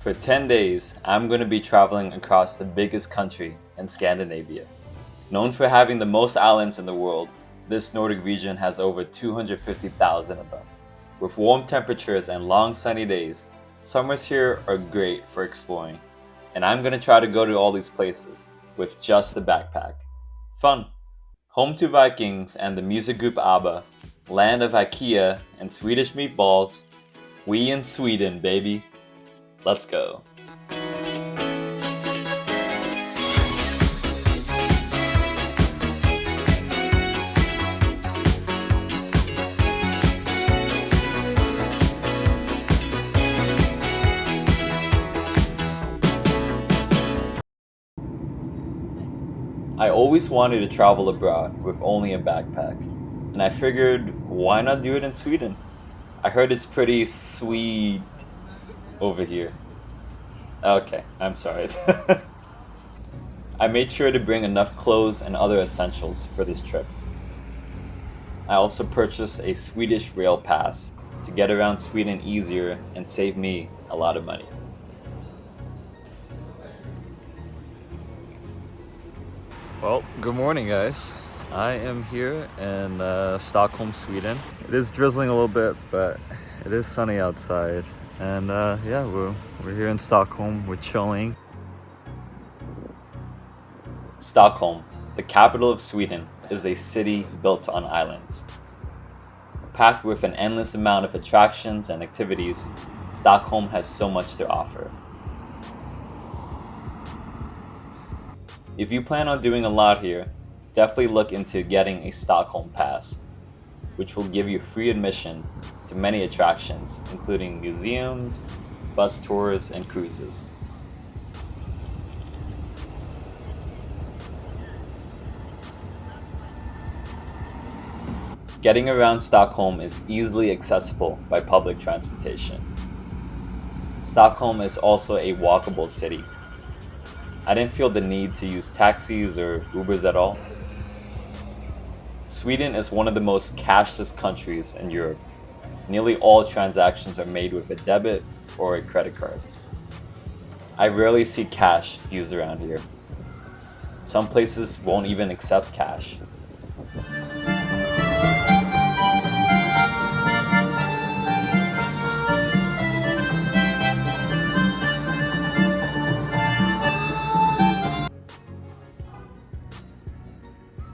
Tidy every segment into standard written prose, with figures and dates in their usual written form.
For 10 days, I'm going to be traveling across the biggest country in Scandinavia. Known for having the most islands in the world, this Nordic region has over 250,000 of them. With warm temperatures and long sunny days, summers here are great for exploring. And I'm going to try to go to all these places with just a backpack. Fun! Home to Vikings and the music group ABBA, land of IKEA and Swedish meatballs, we in Sweden, baby! Let's go! I always wanted to travel abroad with only a backpack, and I figured why not do it in Sweden? I heard it's pretty sweet over here. Okay, I'm sorry. I made sure to bring enough clothes and other essentials for this trip. I also purchased a Swedish rail pass to get around Sweden easier and save me a lot of money. Well, good morning guys. I am here in Stockholm, Sweden. It is drizzling a little bit, but it is sunny outside. And yeah, we're here in Stockholm, we're chilling. Stockholm, the capital of Sweden, is a city built on islands. Packed with an endless amount of attractions and activities, Stockholm has so much to offer. If you plan on doing a lot here, definitely look into getting a Stockholm Pass, which will give you free admission to many attractions, including museums, bus tours, and cruises. Getting around Stockholm is easily accessible by public transportation. Stockholm is also a walkable city. I didn't feel the need to use taxis or Ubers at all. Sweden is one of the most cashless countries in Europe. Nearly all transactions are made with a debit or a credit card. I rarely see cash used around here. Some places won't even accept cash.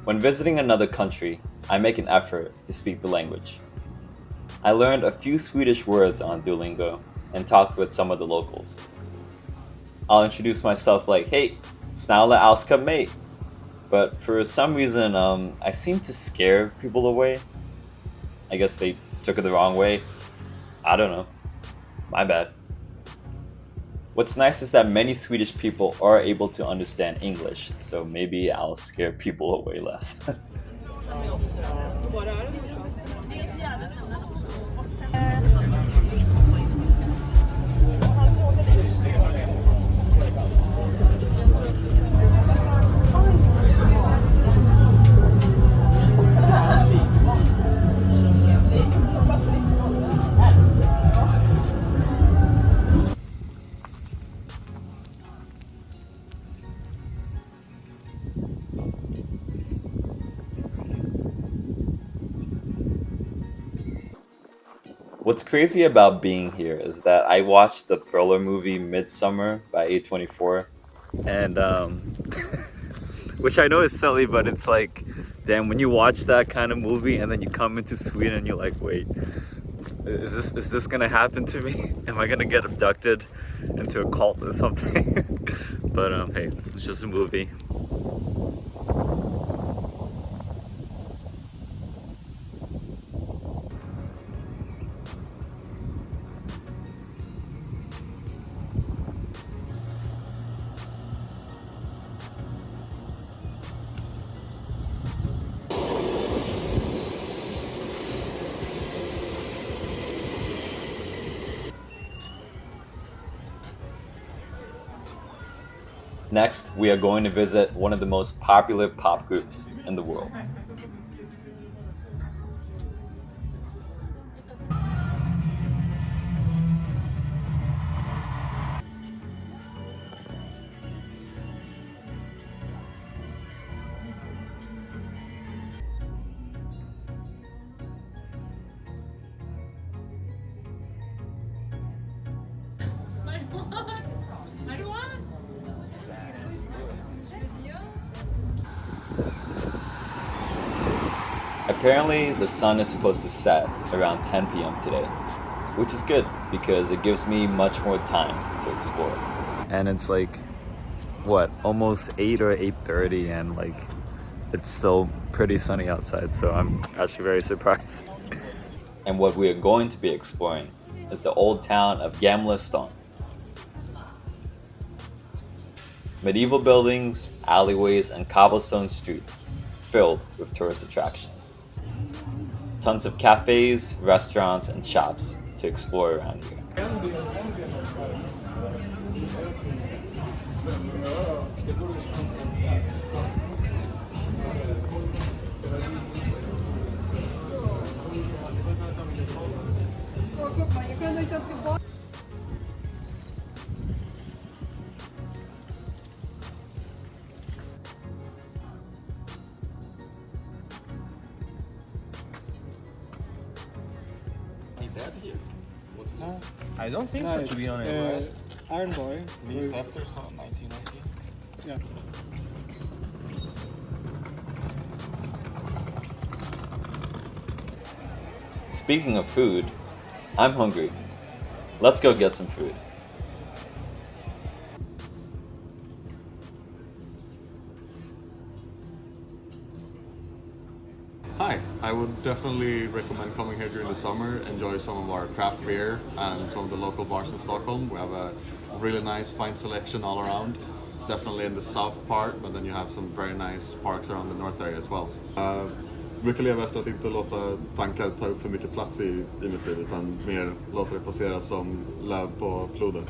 When visiting another country, I make an effort to speak the language. I learned a few Swedish words on Duolingo and talked with some of the locals. I'll introduce myself like, hey, snälla älskar mig. But for some reason, I seem to scare people away. I guess they took it the wrong way. I don't know. My bad. What's nice is that many Swedish people are able to understand English, so maybe I'll scare people away less. What's crazy about being here is that I watched the thriller movie Midsummer by A24, and which I know is silly, but it's like, damn, when you watch that kind of movie and then you come into Sweden and you're like, wait, is this gonna happen to me? Am I gonna get abducted into a cult or something? But hey, it's just a movie. Next, we are going to visit one of the most popular pop groups in the world. Apparently, the sun is supposed to set around 10 p.m. today, which is good because it gives me much more time to explore. And it's like, what, almost 8 or 8:30, and like it's still pretty sunny outside, so I'm actually very surprised. And what we are going to be exploring is the old town of Gamla. Medieval buildings, alleyways, and cobblestone streets filled with tourist attractions. Tons of cafes, restaurants, and shops to explore around here. I don't think so, to be honest. Ironborg. Least after 1990. Yeah. Speaking of food, I'm hungry. Let's go get some food. Hi, I would definitely recommend coming here during the summer, enjoy some of our craft beer and some of the local bars in Stockholm. We have a really nice, fine selection all around. Definitely in the south part, but then you have some very nice parks around the north area as well. Brukar leva efter att inte låta tankar ta upp för mycket plats i mitt liv, utan mer låta det passera som löv på floden.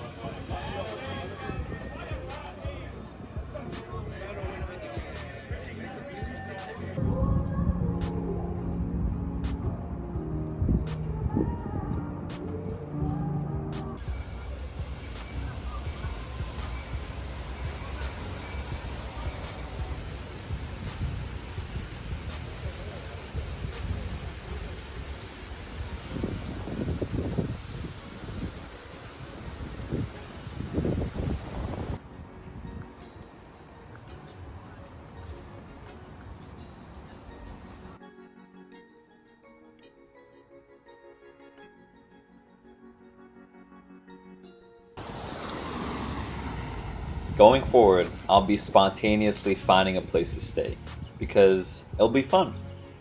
Going forward, I'll be spontaneously finding a place to stay because it'll be fun,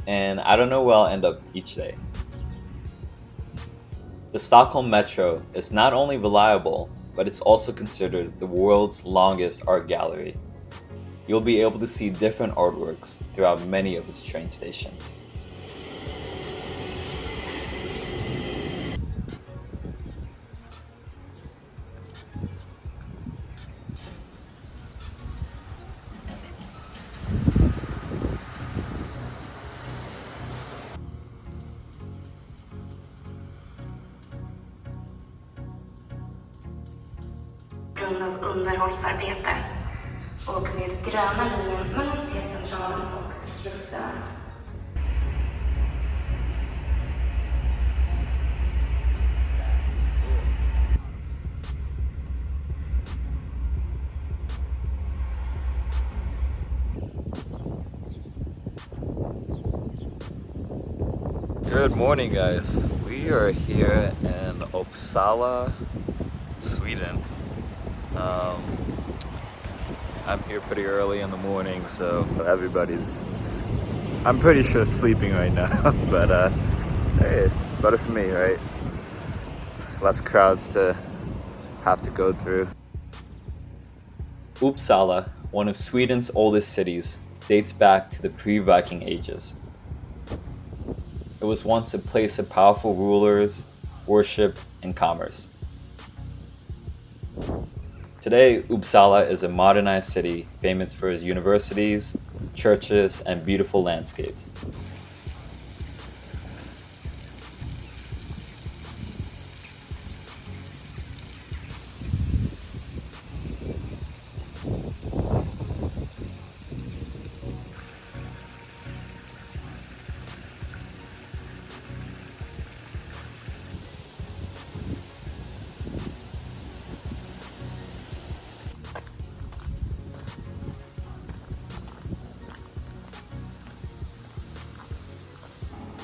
and I don't know where I'll end up each day. The Stockholm Metro is not only reliable, but it's also considered the world's longest art gallery. You'll be able to see different artworks throughout many of its train stations. Grund av underhållsarbete och med gröna linjen mellan T-centralen och Slussen. Good morning, guys. We are here in Uppsala, Sweden. I'm here pretty early in the morning, so everybody's, I'm pretty sure, sleeping right now. But hey, better for me, right? Less crowds to have to go through. Uppsala, one of Sweden's oldest cities, dates back to the pre-Viking ages. It was once a place of powerful rulers, worship, and commerce. Today, Uppsala is a modernized city famous for its universities, churches, and beautiful landscapes.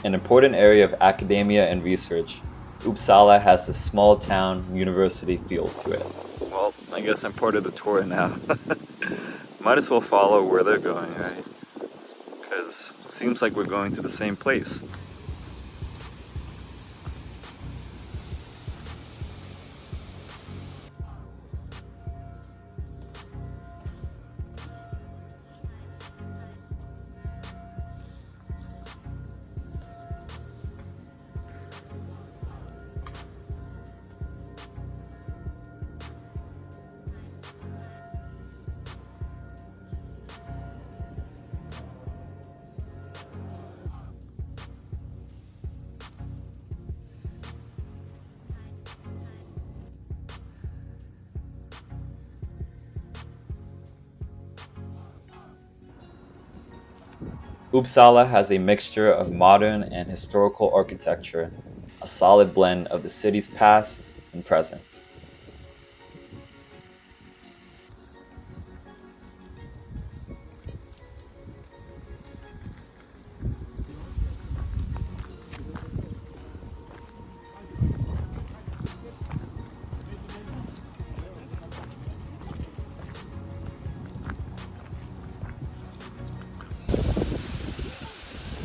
An important area of academia and research, Uppsala has a small town university feel to it. Well, I guess I'm part of the tour now. Might as well follow where they're going, right? Because it seems like we're going to the same place. Uppsala has a mixture of modern and historical architecture, a solid blend of the city's past and present.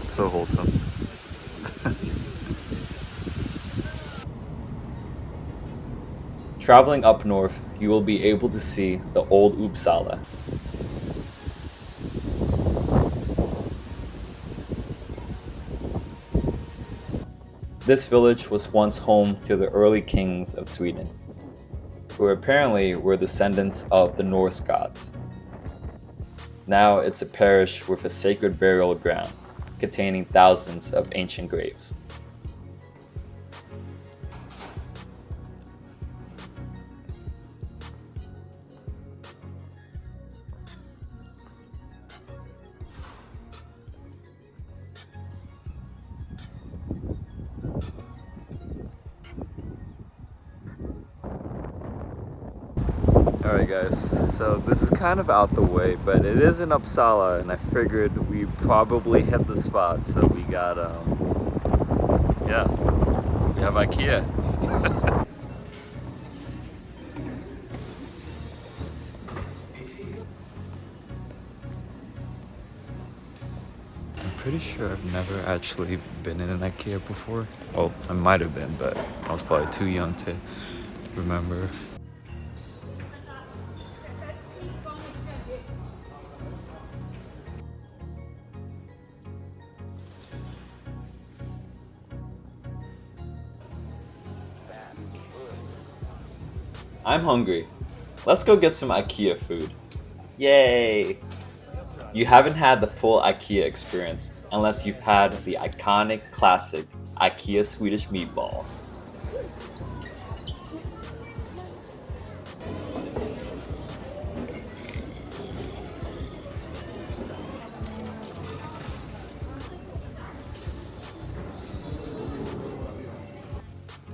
So wholesome. Traveling up north, you will be able to see the old Uppsala. This village was once home to the early kings of Sweden, who apparently were descendants of the Norse gods. Now it's a parish with a sacred burial ground containing thousands of ancient graves. Alright guys, so this is kind of out the way, but it is in Uppsala, and I figured we probably hit the spot, so we got, yeah, we have IKEA. I'm pretty sure I've never actually been in an IKEA before. Well, I might have been, but I was probably too young to remember. I'm hungry. Let's go get some IKEA food. Yay! You haven't had the full IKEA experience unless you've had the iconic classic IKEA Swedish meatballs.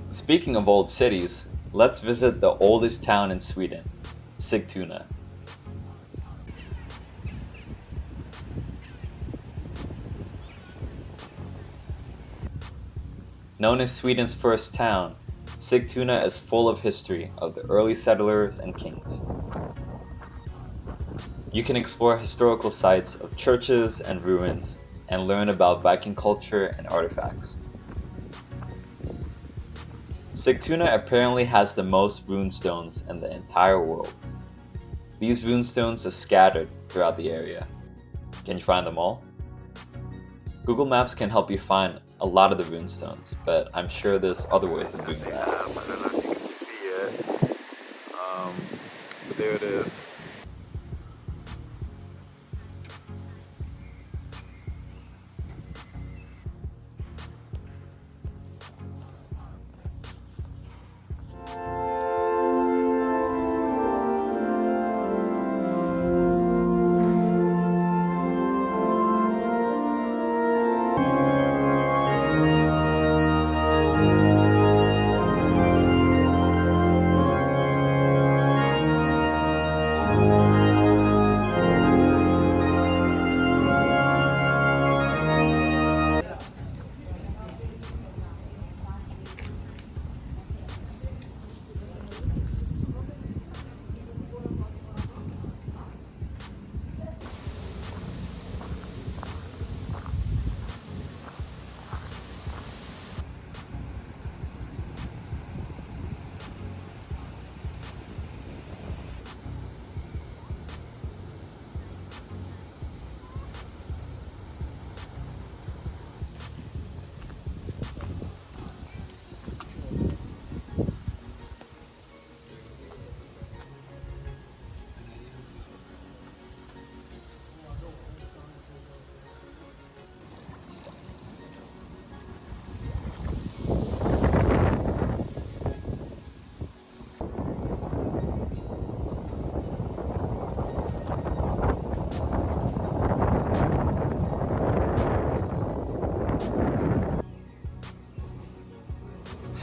Speaking of old cities, let's visit the oldest town in Sweden, SIGTUNA. Known as Sweden's first town, Sigtuna is full of history of the early settlers and kings. You can explore historical sites of churches and ruins and learn about Viking culture and artifacts. Sigtuna apparently has the most runestones in the entire world. These runestones are scattered throughout the area. Can you find them all? Google Maps can help you find a lot of the runestones, but I'm sure there's other ways of doing that. I don't know if you can see it. But there it is.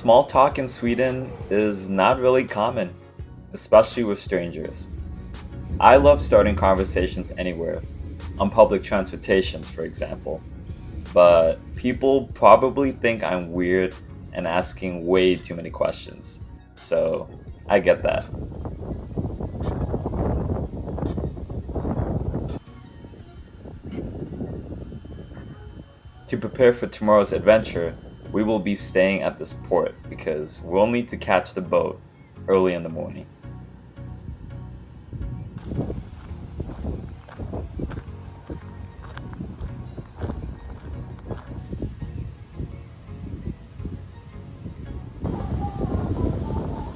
Small talk in Sweden is not really common, especially with strangers. I love starting conversations anywhere, on public transportations for example, but people probably think I'm weird and asking way too many questions, so I get that. To prepare for tomorrow's adventure, we will be staying at this port because we'll need to catch the boat early in the morning.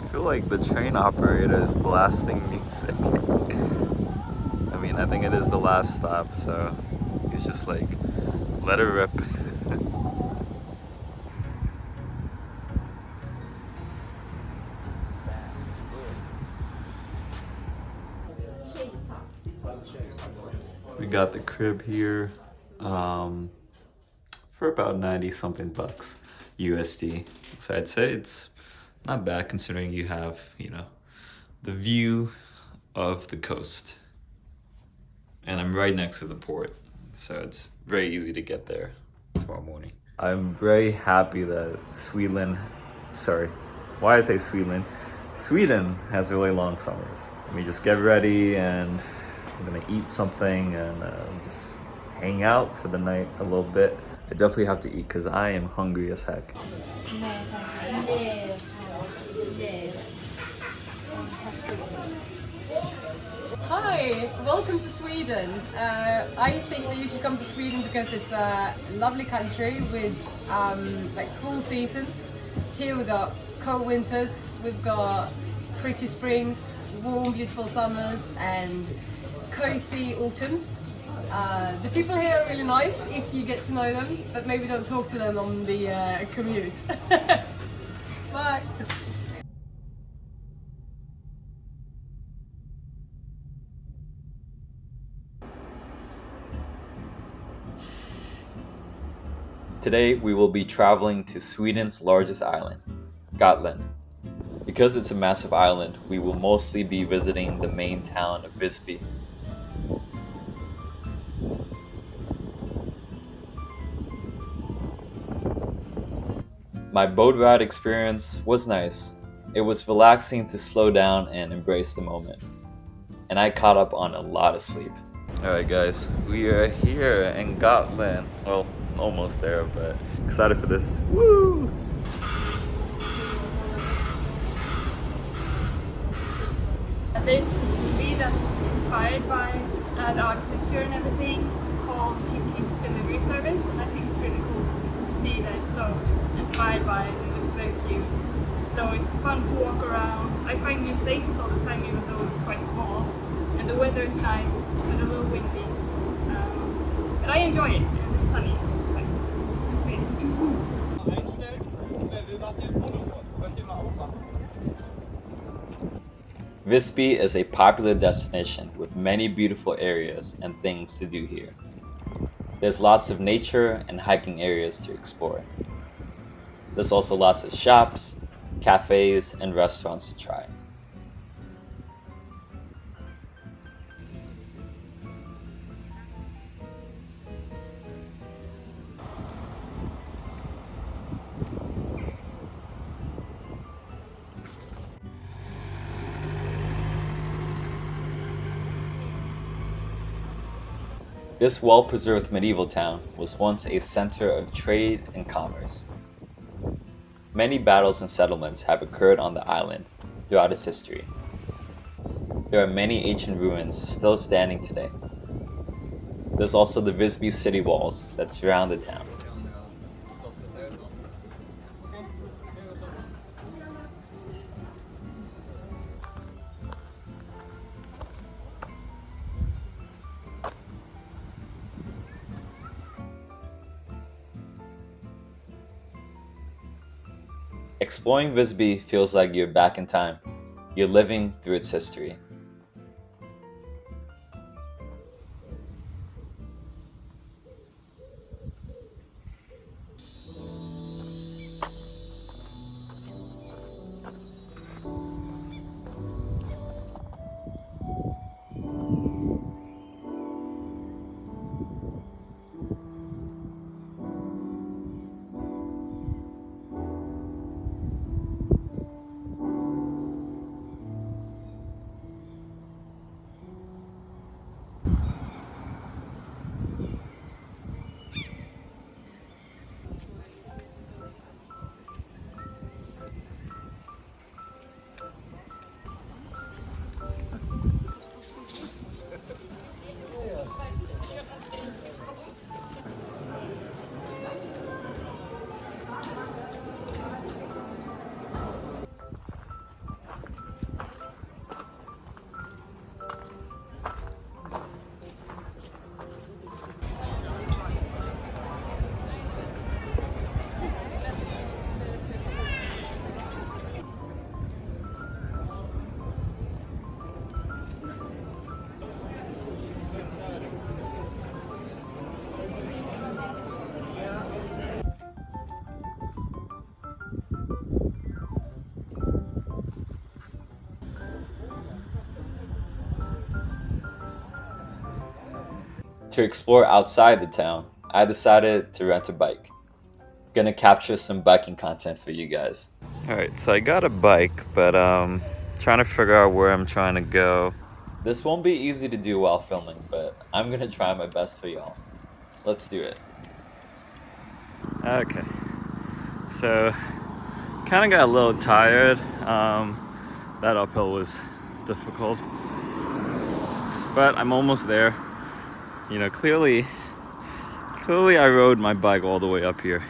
I feel like the train operator is blasting music. I mean, I think it is the last stop, so he's just like, let it rip. We got the crib here for about 90 something bucks USD. So I'd say it's not bad considering you have, you know, the view of the coast. And I'm right next to the port, so it's very easy to get there tomorrow morning. I'm very happy that Sweden has really long summers. Let me just get ready and I'm gonna eat something and just hang out for the night a little bit. I definitely have to eat because I am hungry as heck. Hi, welcome to Sweden. I think that you should come to Sweden because it's a lovely country with like full seasons. Here we've got cold winters, we've got pretty springs, warm, beautiful summers, and cozy autumns. The people here are really nice if you get to know them, but maybe don't talk to them on the commute. Bye! Today we will be traveling to Sweden's largest island, Gotland. Because it's a massive island, we will mostly be visiting the main town of VISBY. My boat ride experience was nice. It was relaxing to slow down and embrace the moment. And I caught up on a lot of sleep. Alright guys, we are here in Gotland. Well, almost there, but excited for this. Woo! There's this movie that's inspired by the architecture and everything called Kiki's Delivery Service, and I think it's really cool to see that it's so inspired by it and it looks very cute. So it's fun to walk around. I find new places all the time even though it's quite small, and the weather is nice and a little windy. But I enjoy it and it's sunny. It's fine. Okay. VISBY is a popular destination with many beautiful areas and things to do here. There's lots of nature and hiking areas to explore. There's also lots of shops, cafes, and restaurants to try. This well-preserved medieval town was once a center of trade and commerce. Many battles and settlements have occurred on the island throughout its history. There are many ancient ruins still standing today. There's also the VISBY city walls that surround the town. Exploring VISBY feels like you're back in time. You're living through its history. To explore outside the town, I decided to rent a bike. Gonna capture some biking content for you guys. Alright, so I got a bike, but trying to figure out where I'm trying to go. This won't be easy to do while filming, but I'm gonna try my best for y'all. Let's do it. Okay, so kind of got a little tired. That uphill was difficult, but I'm almost there. You know, clearly I rode my bike all the way up here.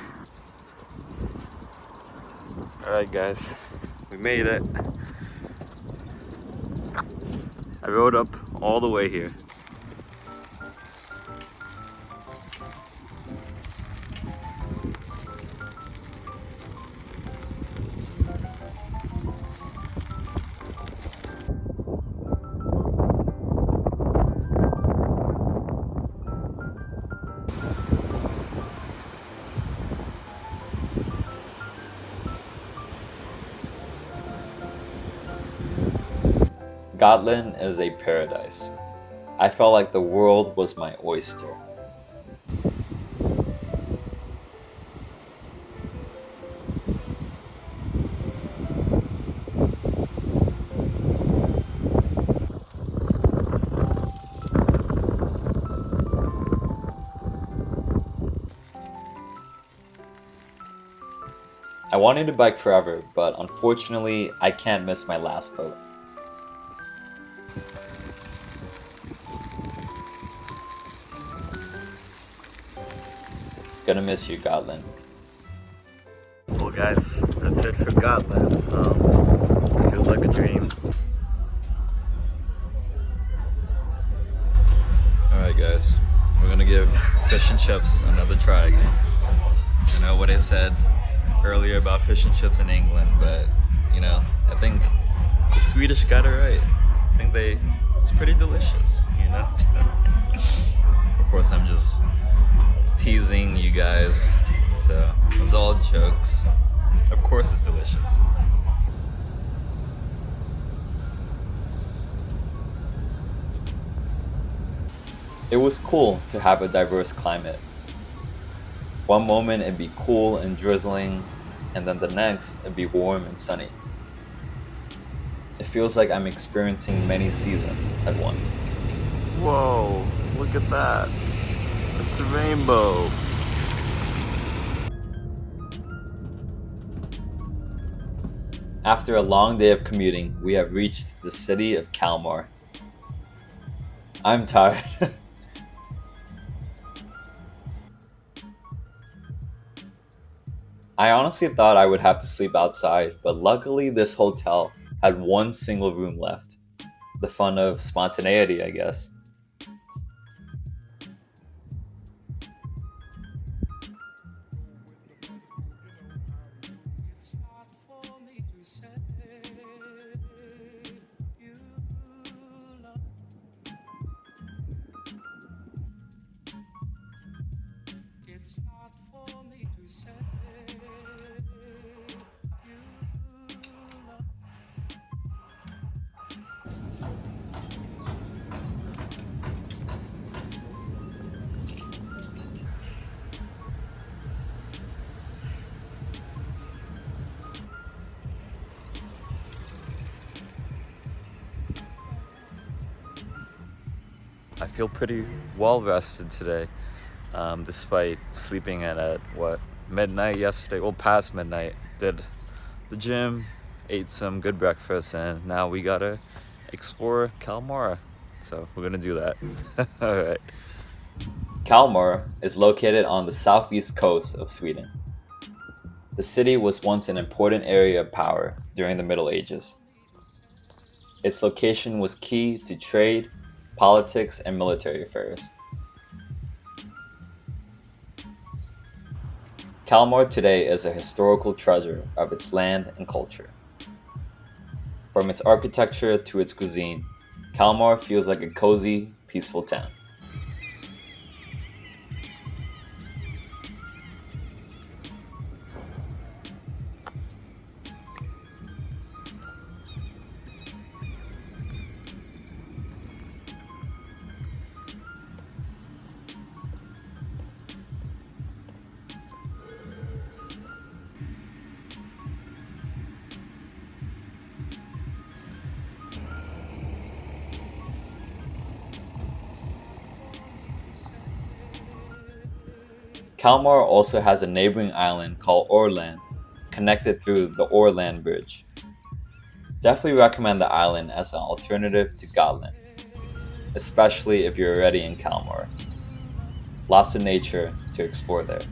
Alright guys, we made it. I rode up all the way here. Gotland is a paradise. I felt like the world was my oyster. I wanted to bike forever, but unfortunately, I can't miss my last boat. Gonna miss you, Gotland. Well guys, that's it for Gotland. Feels like a dream. Alright guys, we're gonna give fish and chips another try again. I know what I said earlier about fish and chips in England, but you know, I think the Swedish got it right. I think it's pretty delicious, you know? Of course, I'm just teasing you guys, so it's all jokes. Of course it's delicious. It was cool to have a diverse climate. One moment it'd be cool and drizzling, and then the next it'd be warm and sunny. It feels like I'm experiencing many seasons at once. Whoa, look at that. It's a rainbow. After a long day of commuting, we have reached the city of KALMAR. I'm tired. I honestly thought I would have to sleep outside, but luckily this hotel had one single room left. The fun of spontaneity, I guess. I feel pretty well rested today, despite sleeping at what, midnight yesterday, well past midnight. Did the gym, ate some good breakfast, and now we gotta explore KALMAR. So we're gonna do that. Alright. KALMAR is located on the southeast coast of Sweden. The city was once an important area of power during the Middle Ages. Its location was key to trade, politics, and military affairs. KALMAR today is a historical treasure of its land and culture. From its architecture to its cuisine, KALMAR feels like a cozy, peaceful town. Kalmar also has a neighboring island called Åland, connected through the Åland Bridge. Definitely recommend the island as an alternative to Gotland, especially if you're already in Kalmar. Lots of nature to explore there.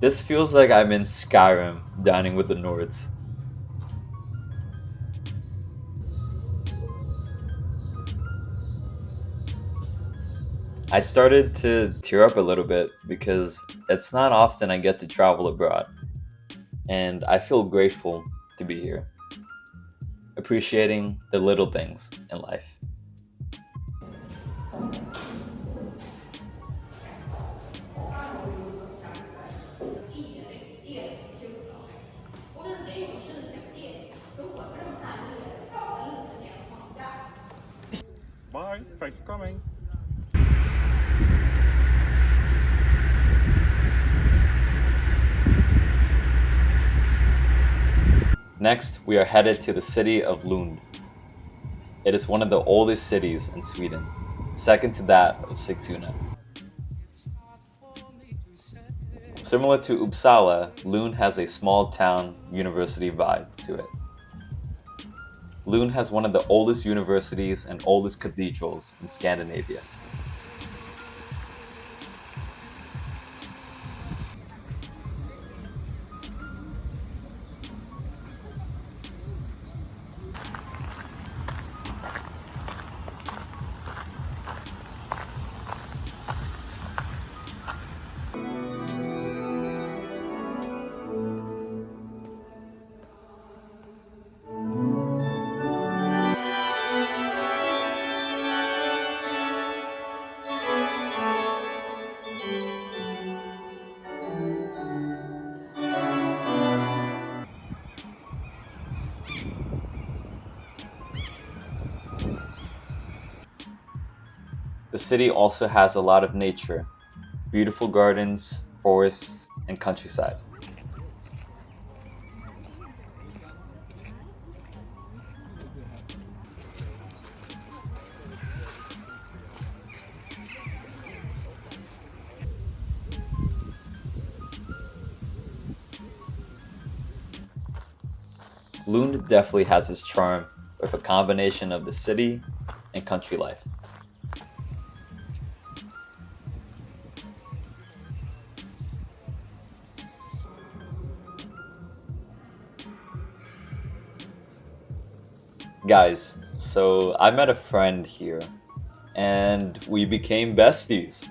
This feels like I'm in Skyrim, dining with the Nords. I started to tear up a little bit because it's not often I get to travel abroad, and I feel grateful to be here, appreciating the little things in life. Bye, thanks for coming. Next, we are headed to the city of Lund. It is one of the oldest cities in Sweden, second to that of Sigtuna. Similar to Uppsala, Lund has a small town university vibe to it. Lund has one of the oldest universities and oldest cathedrals in Scandinavia. The city also has a lot of nature, beautiful gardens, forests, and countryside. Lund definitely has its charm with a combination of the city and country life. Guys, so I met a friend here and we became besties.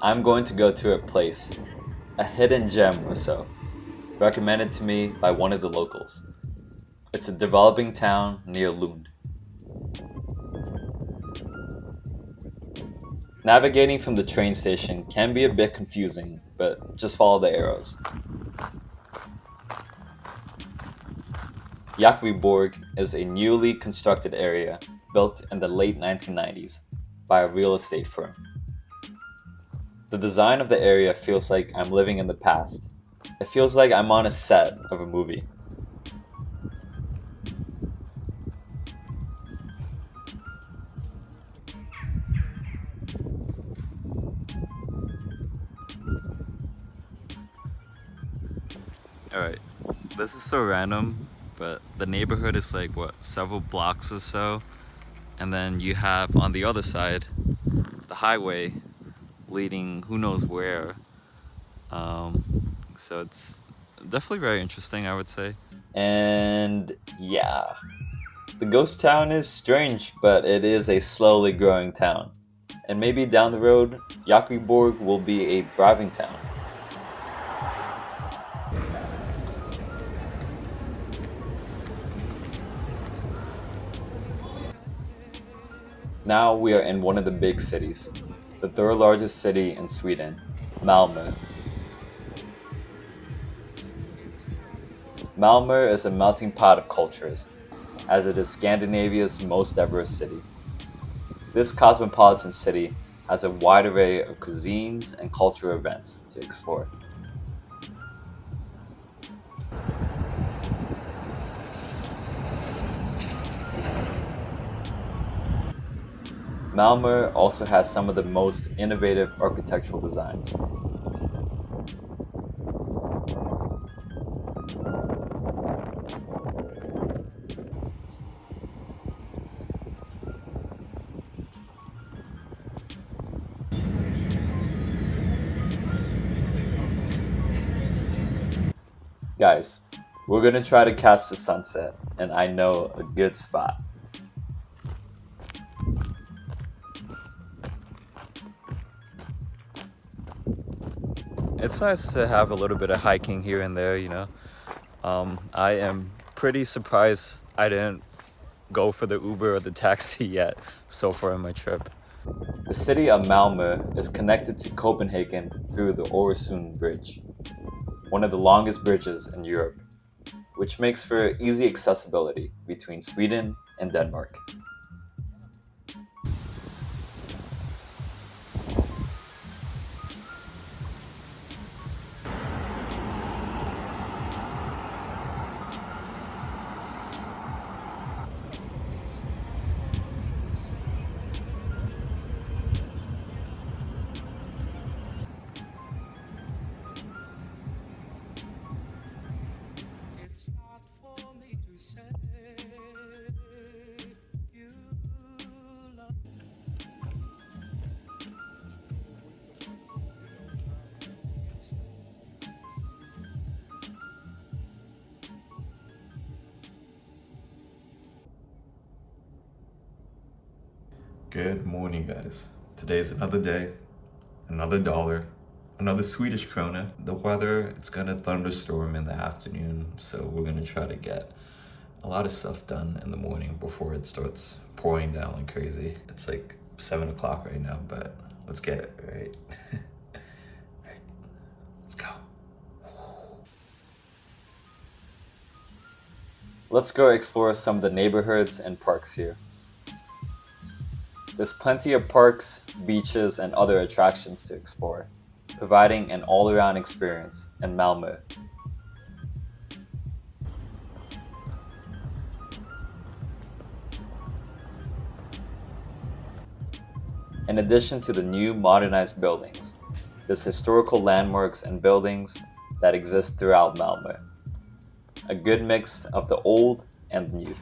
I'm going to go to a place, a hidden gem or so, recommended to me by one of the locals. It's a developing town near Lund. Navigating from the train station can be a bit confusing, but just follow the arrows. JAKRIBORG is a newly constructed area built in the late 1990s by a real estate firm. The design of the area feels like I'm living in the past. It feels like I'm on a set of a movie. Alright, this is so random, but the neighborhood is like, what, several blocks or so And then you have on the other side the highway leading who knows where. So it's definitely very interesting, I would say. And yeah, the ghost town is strange, but it is a slowly growing town. And maybe down the road, JAKRIBORG will be a thriving town. Now we are in one of the big cities, the third largest city in Sweden, Malmö. Malmö is a melting pot of cultures, as it is Scandinavia's most diverse city. This cosmopolitan city has a wide array of cuisines and cultural events to explore. Malmö also has some of the most innovative architectural designs. Guys, we're gonna try to catch the sunset, and I know a good spot. It's nice to have a little bit of hiking here and there, you know. I am pretty surprised I didn't go for the Uber or the taxi yet so far in my trip. The city of Malmö is connected to Copenhagen through the Öresund Bridge, one of the longest bridges in Europe, which makes for easy accessibility between Sweden and Denmark. Good morning, guys. Today's another day, another dollar, another Swedish krona. The weather, it's gonna thunderstorm in the afternoon, so we're gonna try to get a lot of stuff done in the morning before it starts pouring down like crazy. It's like 7 o'clock right now, but let's get it, right? Right. Let's go. Let's go explore some of the neighborhoods and parks here. There's plenty of parks, beaches, and other attractions to explore, providing an all-around experience in Malmö. In addition to the new modernized buildings, there's historical landmarks and buildings that exist throughout Malmö. A good mix of the old and the new.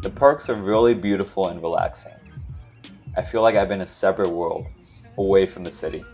The parks are really beautiful and relaxing. I feel like I'm in a separate world, away from the city.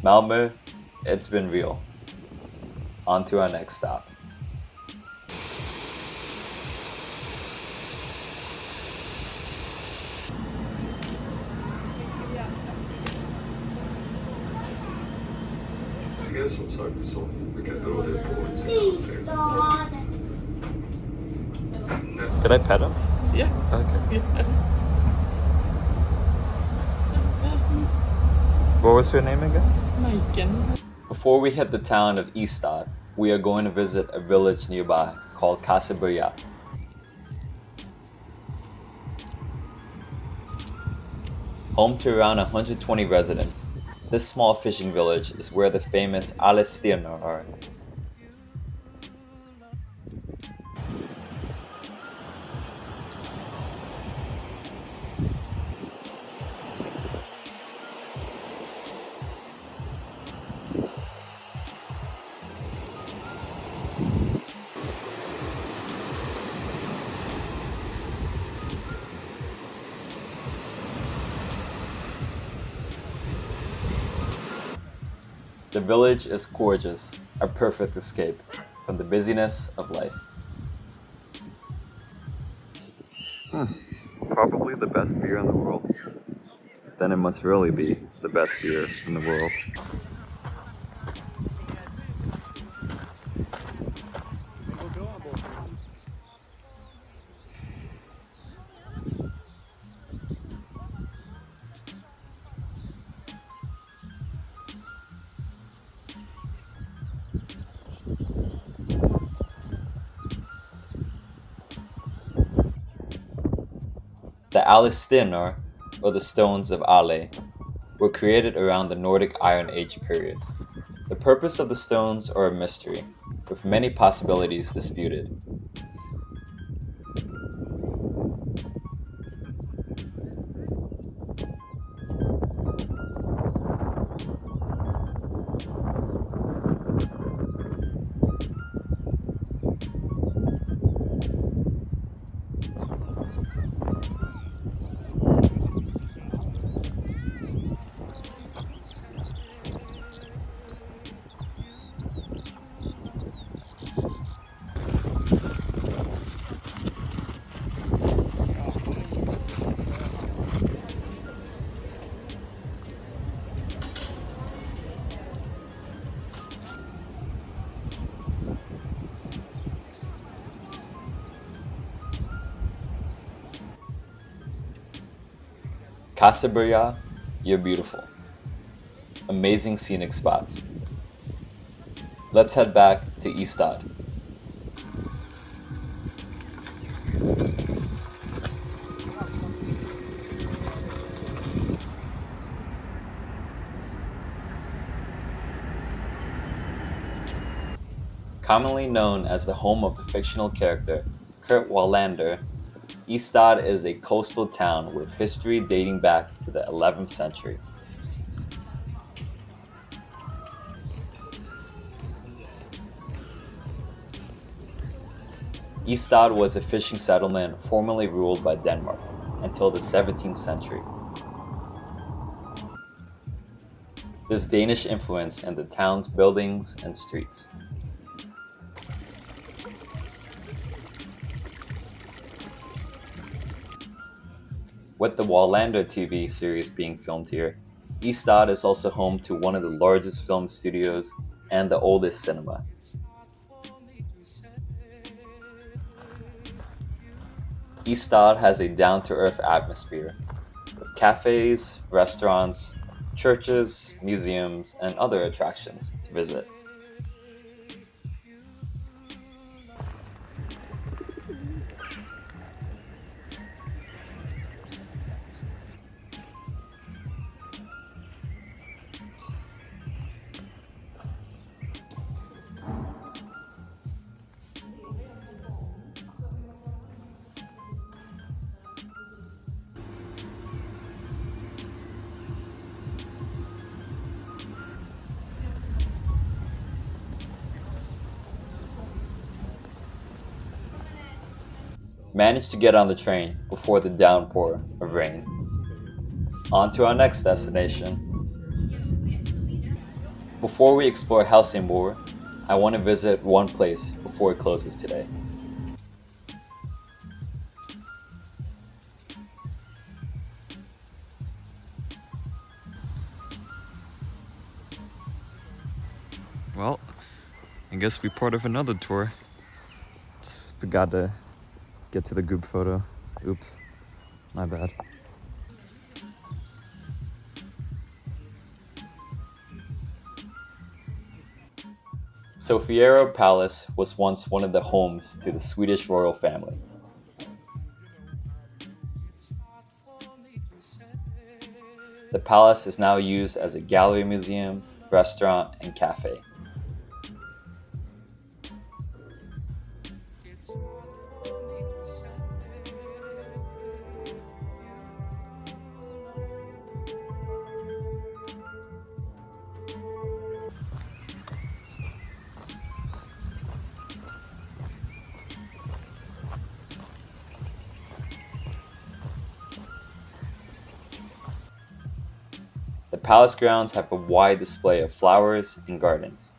Malmö, it's been real. On to our next stop. Could I pet him? Yeah. Okay. What was her name again? Majken. Before we hit the town of YSTAD, we are going to visit a village nearby called KÅSEBERGA. Home to around 120 residents, this small fishing village is where the famous Älvstena are. The village is gorgeous, a perfect escape from the busyness of life. Probably the best beer in the world. Then it must really be the best beer in the world. The Älvstena, or the Stones of Ale, were created around the Nordic Iron Age period. The purpose of the stones are a mystery, with many possibilities disputed. KÅSEBERGA, you're beautiful. Amazing scenic spots. Let's head back to YSTAD. Commonly known as the home of the fictional character Kurt Wallander, YSTAD is a coastal town with history dating back to the 11th century. YSTAD was a fishing settlement formerly ruled by Denmark until the 17th century. There's Danish influence in the town's buildings and streets. With the Wallander TV series being filmed here, YSTAD is also home to one of the largest film studios and the oldest cinema. YSTAD has a down-to-earth atmosphere, with cafes, restaurants, churches, museums, and other attractions to visit. Managed to get on the train before the downpour of rain. On to our next destination. Before we explore Helsingborg, I want to visit one place before it closes today. Well, I guess we're part of another tour. Just forgot to get to the group photo. Oops, my bad. Sofiero Palace was once one of the homes to the Swedish royal family. The palace is now used as a gallery museum, restaurant, and cafe. The palace grounds have a wide display of flowers and gardens.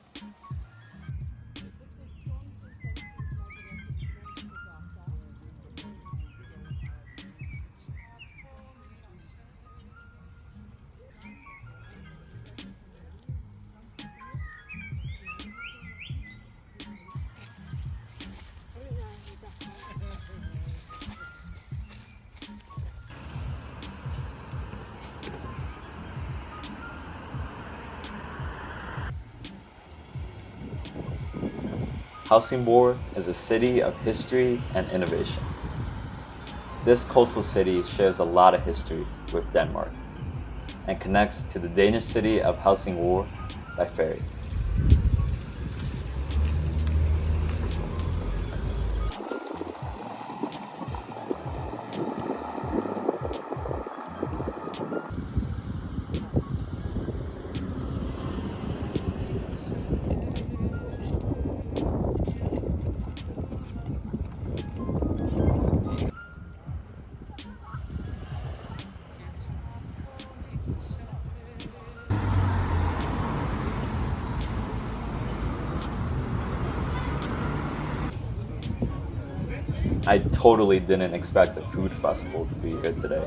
Helsingborg is a city of history and innovation. This coastal city shares a lot of history with Denmark and connects to the Danish city of Helsingborg by ferry. I totally didn't expect a food festival to be here today,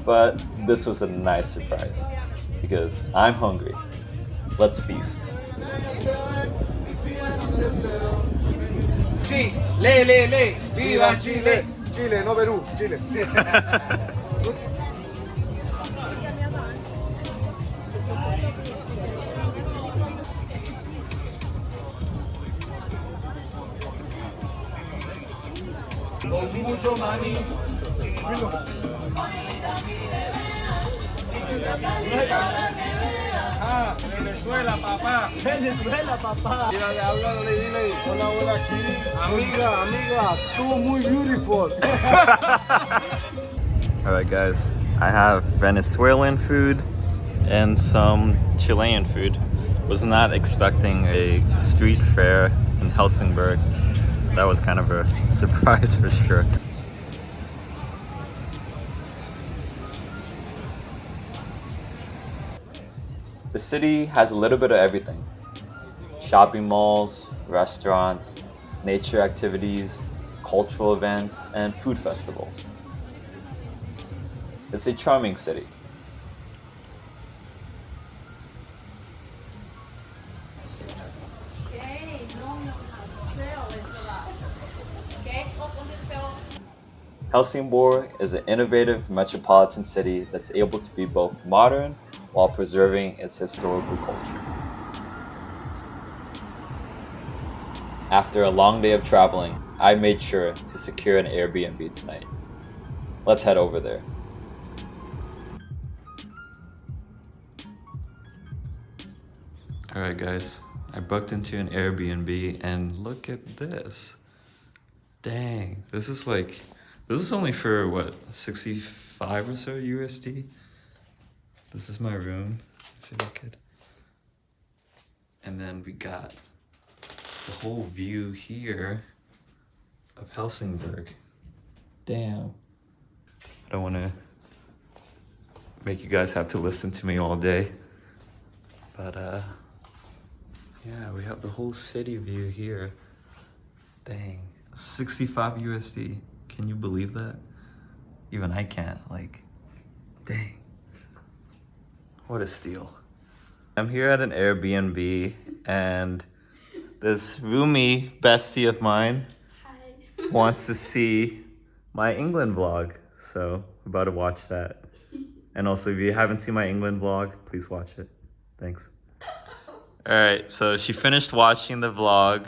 but this was a nice surprise because I'm hungry. Let's feast. Chile, viva Chile. Chile, no Perú, Chile. Mucho maní. Ah, Venezuela, papá. Venezuela, papá. Mira, háblale, dile, hola, hola, aquí. Amiga, tú muy beautiful. Alright guys, I have Venezuelan food and some Chilean food. Was not expecting a street fair in Helsingborg. So that was kind of a surprise for sure. The city has a little bit of everything. Shopping malls, restaurants, nature activities, cultural events, and food festivals. It's a charming city. Helsingborg is an innovative metropolitan city that's able to be both modern while preserving its historical culture. After a long day of traveling, I made sure to secure an Airbnb tonight. Let's head over there. Alright guys, I booked into an Airbnb and look at this. Dang, this is only for what, 65 or so USD? This is my room. Let's see if I could. And then we got the whole view here of Helsingborg. Damn. I don't want to make you guys have to listen to me all day, but Yeah, we have the whole city view here. Dang, 65 USD. Can you believe that? Even I can't, like, dang. What a steal. I'm here at an Airbnb and this roomie bestie of mine wants to see my England vlog. So I'm about to watch that. And also if you haven't seen my England vlog, please watch it. Thanks. All right, so she finished watching the vlog.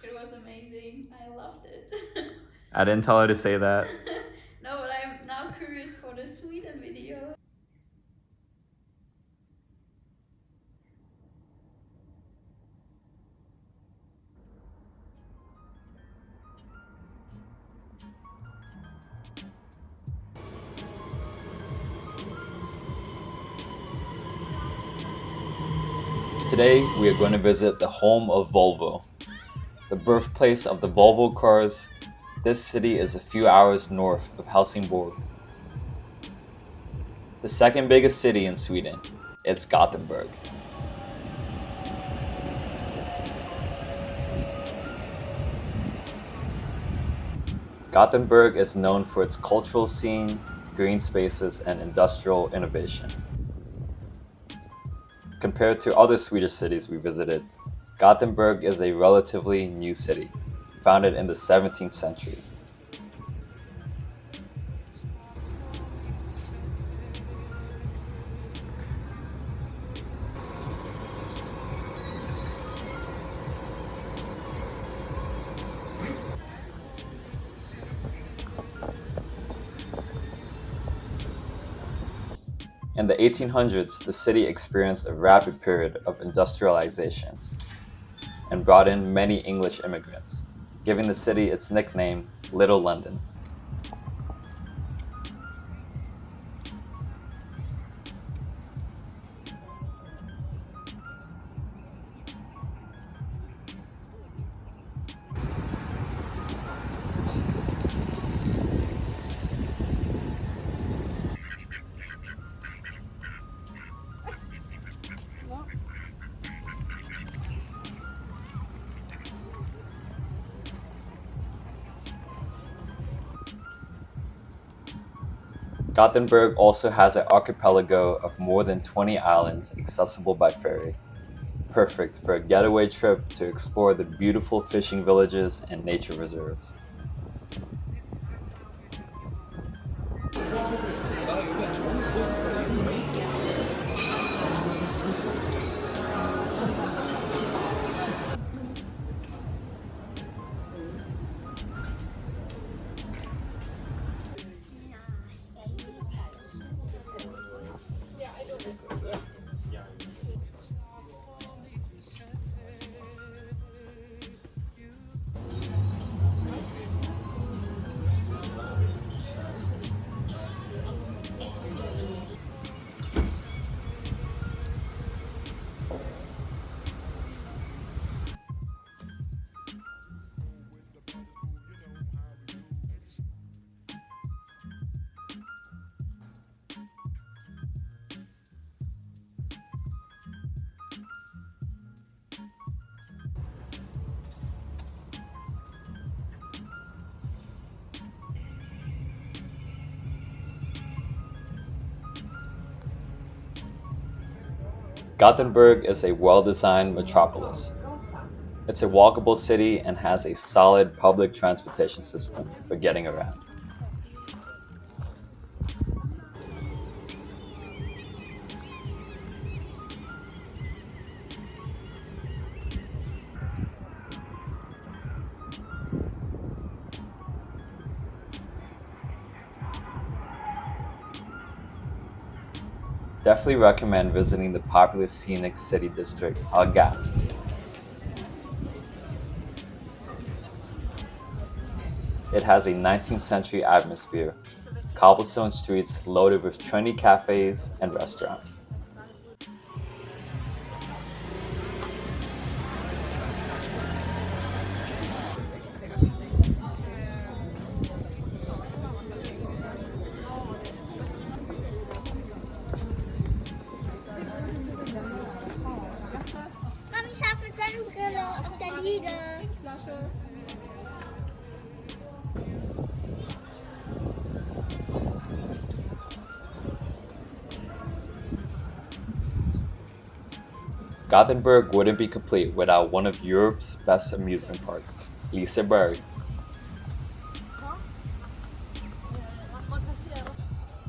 It was amazing. I loved it. I didn't tell her to say that. No, but I'm now curious for the Sweden video. Today, we are going to visit the home of Volvo, the birthplace of the Volvo cars. This city is a few hours north of Helsingborg. The second biggest city in Sweden, it's Gothenburg. Gothenburg is known for its cultural scene, green spaces, and industrial innovation. Compared to other Swedish cities we visited, Gothenburg is a relatively new city, founded in the 17th century. In the 1800s, the city experienced a rapid period of industrialization and brought in many English immigrants, giving the city its nickname, Little London. Gothenburg also has an archipelago of more than 20 islands accessible by ferry, perfect for a getaway trip to explore the beautiful fishing villages and nature reserves. Gothenburg is a well-designed metropolis. It's a walkable city and has a solid public transportation system for getting around. Definitely recommend visiting the popular scenic city district, ABBA. It has a 19th century atmosphere, cobblestone streets loaded with trendy cafes and restaurants. Mami, köp Gothenburg wouldn't be complete without one of Europe's best amusement parks, HELSINGBORG.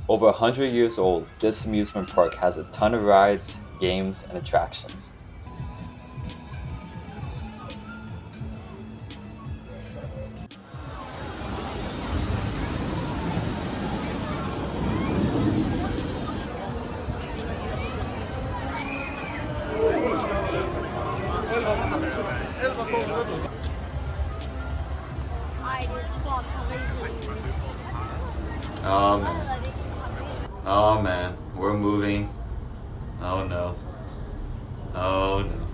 Over 100 years old, this amusement park has a ton of rides, games, and attractions. Oh man. Oh man, we're moving. Oh no. Oh no.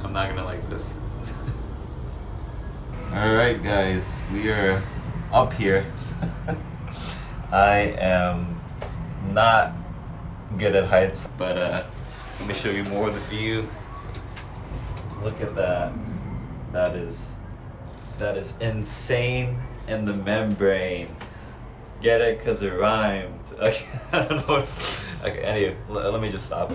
I'm not gonna like this. Alright guys, we are up here. I am not good at heights, but let me show you more of the view. Look at that. That is insane in the membrane. Get it? Cause it rhymed. Okay, I don't know. Okay, anyway, let me just stop.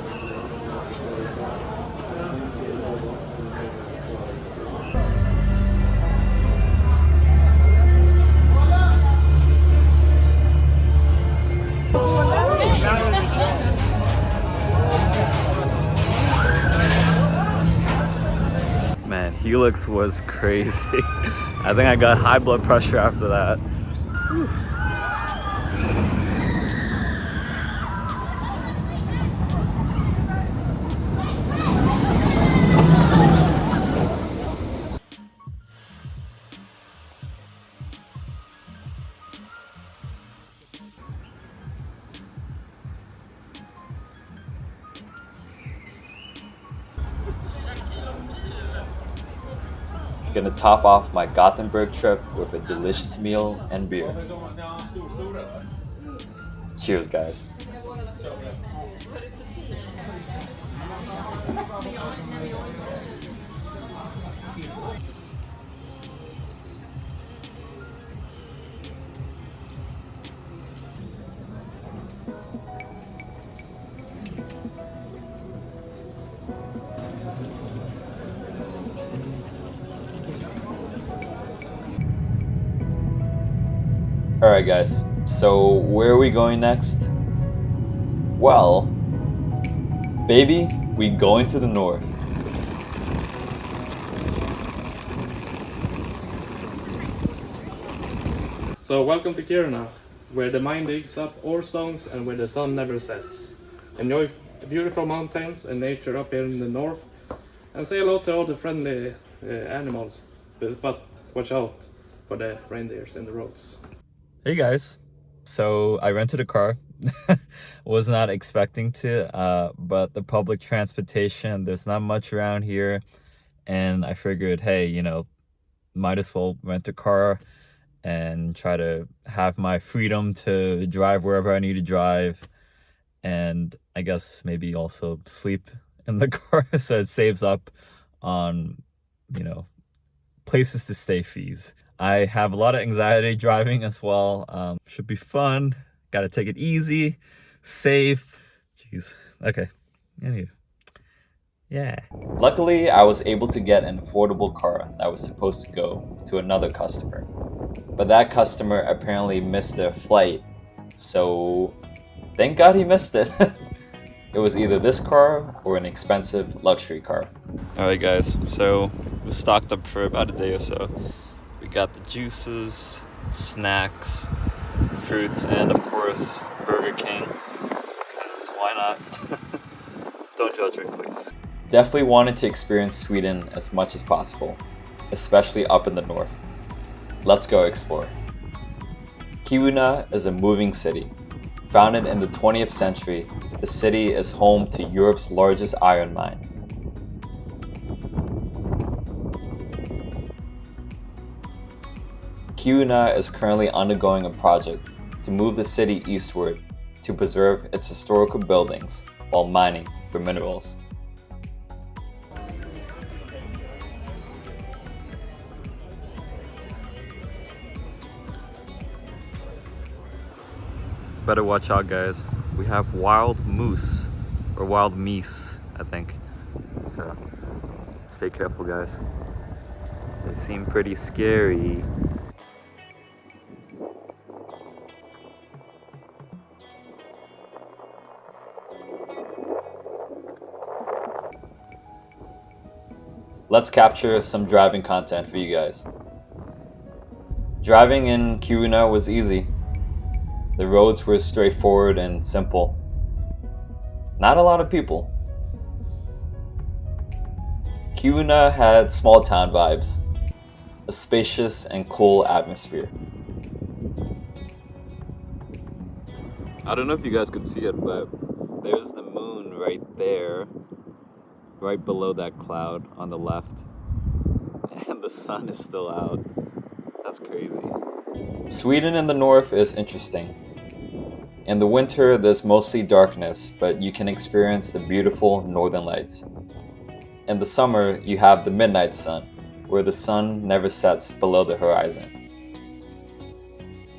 Man, Helix was crazy. I think I got high blood pressure after that. Whew. Gonna top off my Gothenburg trip with a delicious meal and beer. Cheers, guys. Alright guys, so where are we going next? Well, baby, we going to the north. So welcome to Kiruna, where the mind digs up ore zones and where the sun never sets. Enjoy beautiful mountains and nature up here in the north, and say hello to all the friendly animals, but watch out for the reindeers in the roads. Hey guys, so I rented a car. Was not expecting to, but the public transportation, there's not much around here, and I figured, hey, you know, might as well rent a car and try to have my freedom to drive wherever I need to drive, and I guess maybe also sleep in the car so it saves up on, you know, places to stay fees. I have a lot of anxiety driving as well. Should be fun. Gotta take it easy, safe. Jeez. Okay. Anyway. Yeah. Luckily, I was able to get an affordable car that was supposed to go to another customer. But that customer apparently missed their flight. So thank God he missed it. It was either this car or an expensive luxury car. Alright guys, so we stocked up for about a day or so. We got the juices, snacks, fruits, and of course, Burger King. Because why not? Don't judge me, please. Definitely wanted to experience Sweden as much as possible, especially up in the north. Let's go explore. KIRUNA is a moving city. Founded in the 20th century, the city is home to Europe's largest iron mine. KIRUNA is currently undergoing a project to move the city eastward to preserve its historical buildings while mining for minerals. Better watch out, guys. We have wild moose, or wild meese, I think. So stay careful, guys. They seem pretty scary. Let's capture some driving content for you guys. Driving in KIRUNA was easy. The roads were straightforward and simple. Not a lot of people. KIRUNA had small town vibes, a spacious and cool atmosphere. I don't know if you guys could see it, but there's the moon right there, right below that cloud on the left. And the sun is still out. That's crazy. Sweden in the north is interesting. In the winter, there's mostly darkness, but you can experience the beautiful northern lights. In the summer, you have the midnight sun, where the sun never sets below the horizon.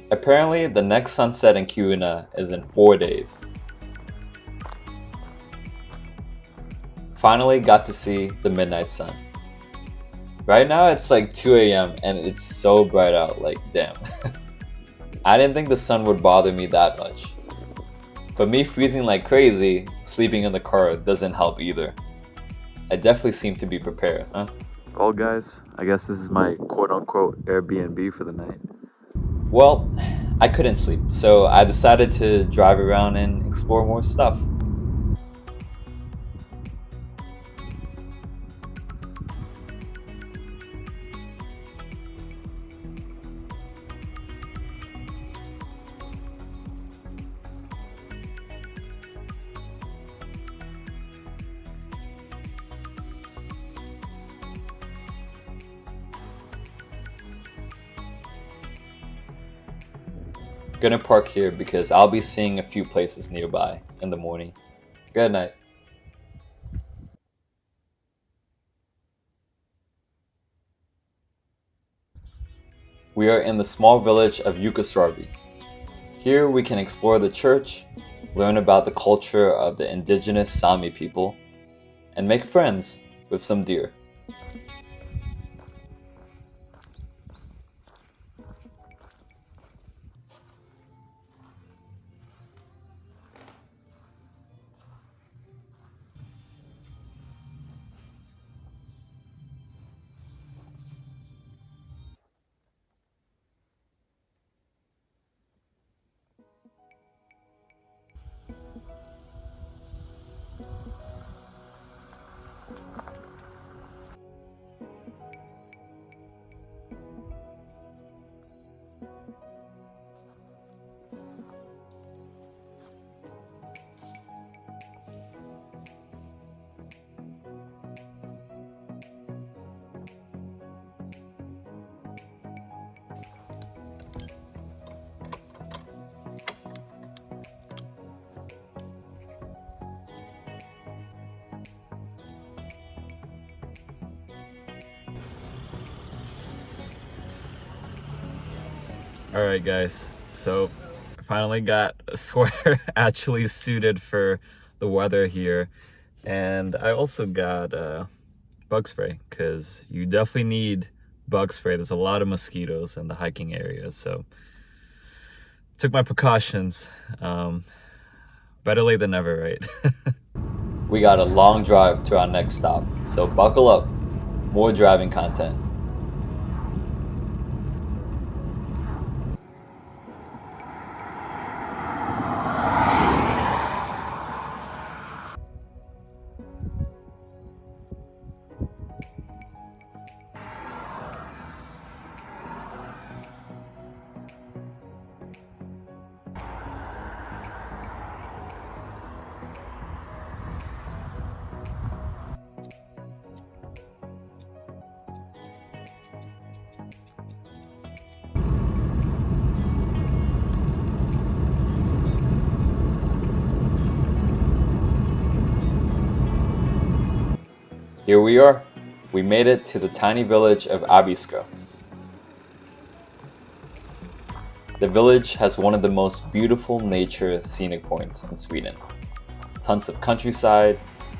Apparently, the next sunset in KIRUNA is in 4 days. Finally got to see the midnight sun. Right now it's like 2 a.m. and it's so bright out, like damn. I didn't think the sun would bother me that much. But me freezing like crazy, sleeping in the car doesn't help either. I definitely seem to be prepared, huh? Well guys, I guess this is my quote-unquote Airbnb for the night. Well, I couldn't sleep, so I decided to drive around and explore more stuff. Gonna park here because I'll be seeing a few places nearby in the morning. Good night. We are in the small village of Jukkasjärvi. Here we can explore the church, learn about the culture of the indigenous Sami people, and make friends with some deer. Alright guys, so I finally got a sweater actually suited for the weather here, and I also got bug spray because you definitely need bug spray. There's a lot of mosquitoes in the hiking area, so took my precautions. Better late than never, right? We got a long drive to our next stop, so buckle up. More driving content. Here we are. We made it to the tiny village of ABISKO. The village has one of the most beautiful nature scenic points in Sweden. Tons of countryside,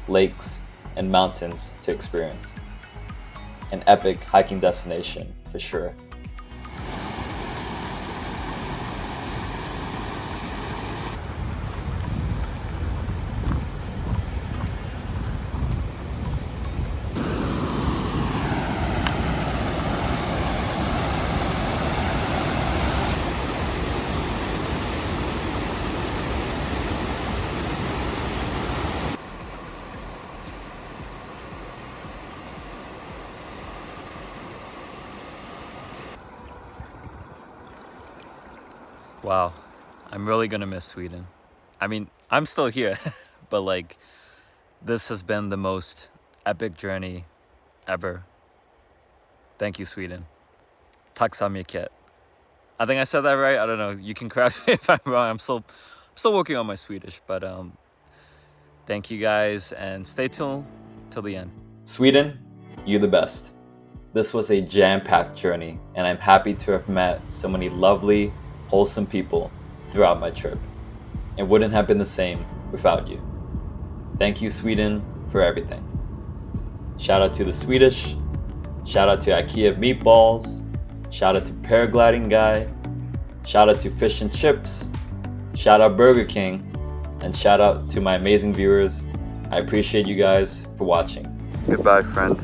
lakes, and mountains to experience. An epic hiking destination for sure. Wow, I'm really gonna miss Sweden. I mean, I'm still here, but like, this has been the most epic journey ever. Thank you, Sweden. Tack så mycket. I think I said that right. I don't know. You can correct me if I'm wrong. I'm still working on my Swedish, but thank you guys and stay tuned till the end. Sweden, you're the best. This was a jam-packed journey, and I'm happy to have met so many lovely, wholesome people throughout my trip. It wouldn't have been the same without you. Thank you, Sweden, for everything. Shout out to the Swedish, shout out to IKEA meatballs, shout out to paragliding guy, shout out to fish and chips, shout out Burger King, and shout out to my amazing viewers. I appreciate you guys for watching. Goodbye, friend.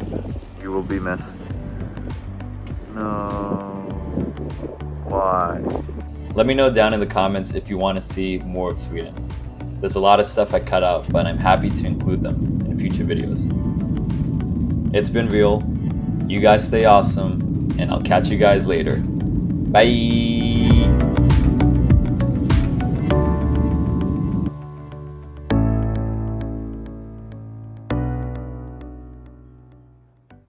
You will be missed. No. Why? Let me know down in the comments if you want to see more of Sweden. There's a lot of stuff I cut out, but I'm happy to include them in future videos. It's been real. You guys stay awesome, and I'll catch you guys later. Bye!